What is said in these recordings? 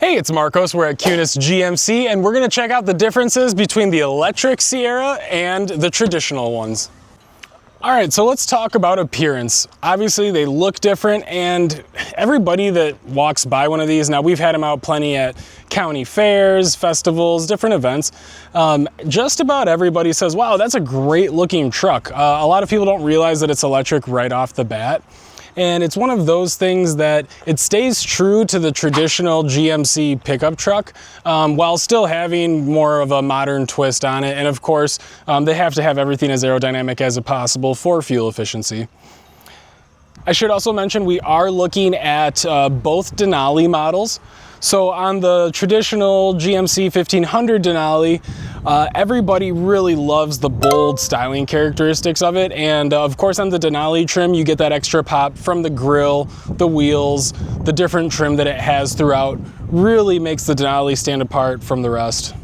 Hey, it's Marcos. We're at Kunes GMC, and we're going to check out the differences between the electric Sierra and the traditional ones. All right, so let's talk about appearance. Obviously, they look different, and everybody that walks by one of these, now we've had them out plenty at county fairs, festivals, different events. Just about everybody says, wow, that's a great looking truck. A lot of people don't realize that it's electric right off the bat. And it's one of those things that it stays true to the traditional GMC pickup truck while still having more of a modern twist on it. And of course, they have to have everything as aerodynamic as possible for fuel efficiency. I should also mention we are looking at both Denali models. So on the traditional GMC 1500 Denali, everybody really loves the bold styling characteristics of it. And of course on the Denali trim, you get that extra pop from the grille, the wheels, the different trim that it has throughout really makes the Denali stand apart from the rest.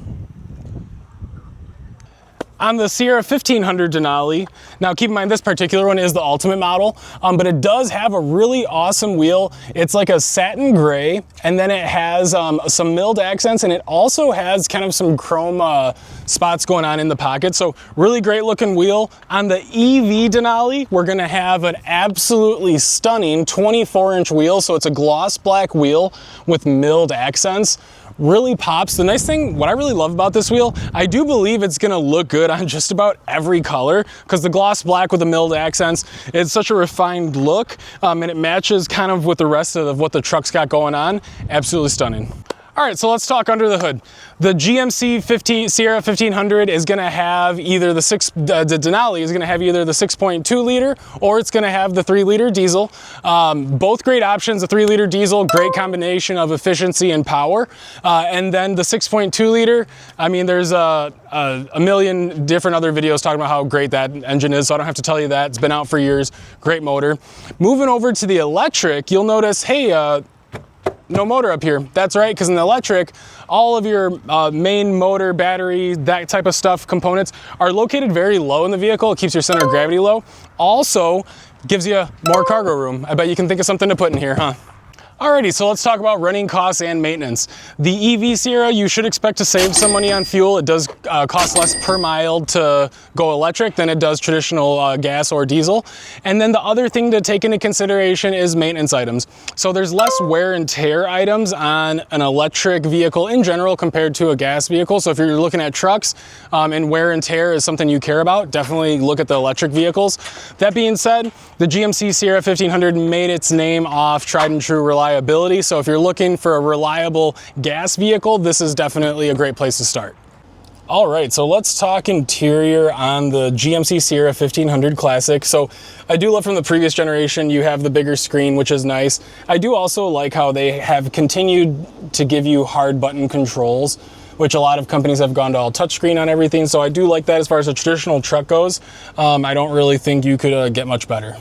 On the Sierra 1500 Denali, now keep in mind this particular one is the ultimate model, but it does have a really awesome wheel. It's like a satin gray, and then it has some milled accents, and it also has kind of some chrome spots going on in the pocket. So really great looking wheel. On the EV Denali, we're gonna have an absolutely stunning 24-inch wheel. So it's a gloss black wheel with milled accents. Really pops. The nice thing, what I really love about this wheel, I do believe it's gonna look good on just about every color because the gloss black with the milled accents, it's such a refined look and it matches kind of with the rest of what the truck's got going on. Absolutely stunning. All right, so let's talk under the hood. The GMC Sierra 1500 is gonna have either the Denali is gonna have either the 6.2 liter or it's gonna have the 3-liter diesel. Both great options, the 3-liter diesel, great combination of efficiency and power. And then the 6.2 liter, I mean, there's a million different other videos talking about how great that engine is, so I don't have to tell you that. It's been out for years, great motor. Moving over to the electric, you'll notice, hey, no motor up here. That's right, because in the electric, all of your main motor, battery, that type of stuff, components are located very low in the vehicle. It keeps your center of gravity low. Also, gives you more cargo room. I bet you can think of something to put in here, huh? Alrighty, so let's talk about running costs and maintenance. The EV Sierra, you should expect to save some money on fuel. It does cost less per mile to go electric than it does traditional gas or diesel. And then the other thing to take into consideration is maintenance items. So there's less wear and tear items on an electric vehicle in general compared to a gas vehicle. So if you're looking at trucks and wear and tear is something you care about, definitely look at the electric vehicles. That being said, the GMC Sierra 1500 made its name off tried and true reliability. So if you're looking for a reliable gas vehicle, this is definitely a great place to start. All right, so let's talk interior on the GMC Sierra 1500 Classic. So I do love from the previous generation, you have the bigger screen, which is nice. I do also like how they have continued to give you hard button controls, which a lot of companies have gone to all touchscreen on everything. So I do like that as far as a traditional truck goes. I don't really think you could get much better.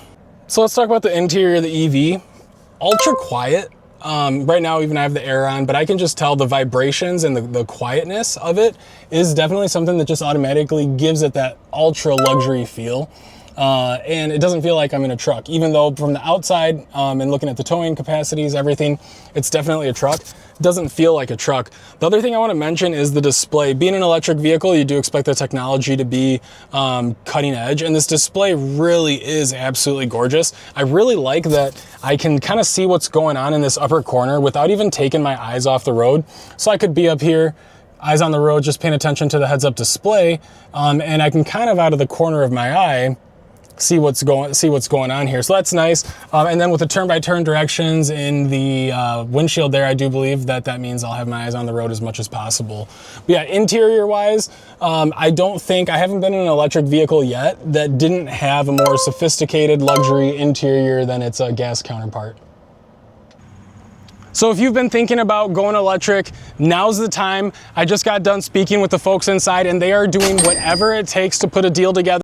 So let's talk about the interior of the EV. Ultra quiet. Right now even I have the air on, but I can just tell the vibrations and the quietness of it is definitely something that just automatically gives it that ultra luxury feel. And it doesn't feel like I'm in a truck, even though from the outside and looking at the towing capacities, everything, it's definitely a truck. It doesn't feel like a truck. The other thing I want to mention is the display. Being an electric vehicle, you do expect the technology to be cutting edge, and this display really is absolutely gorgeous. I really like that I can kind of see what's going on in this upper corner without even taking my eyes off the road. So I could be up here, eyes on the road, just paying attention to the heads-up display, and I can kind of out of the corner of my eye see what's going on here. So that's nice. And then with the turn-by-turn directions in the windshield there, I do believe that means I'll have my eyes on the road as much as possible. But yeah, interior-wise, I haven't been in an electric vehicle yet that didn't have a more sophisticated luxury interior than its gas counterpart. So if you've been thinking about going electric, now's the time. I just got done speaking with the folks inside, and they are doing whatever it takes to put a deal together.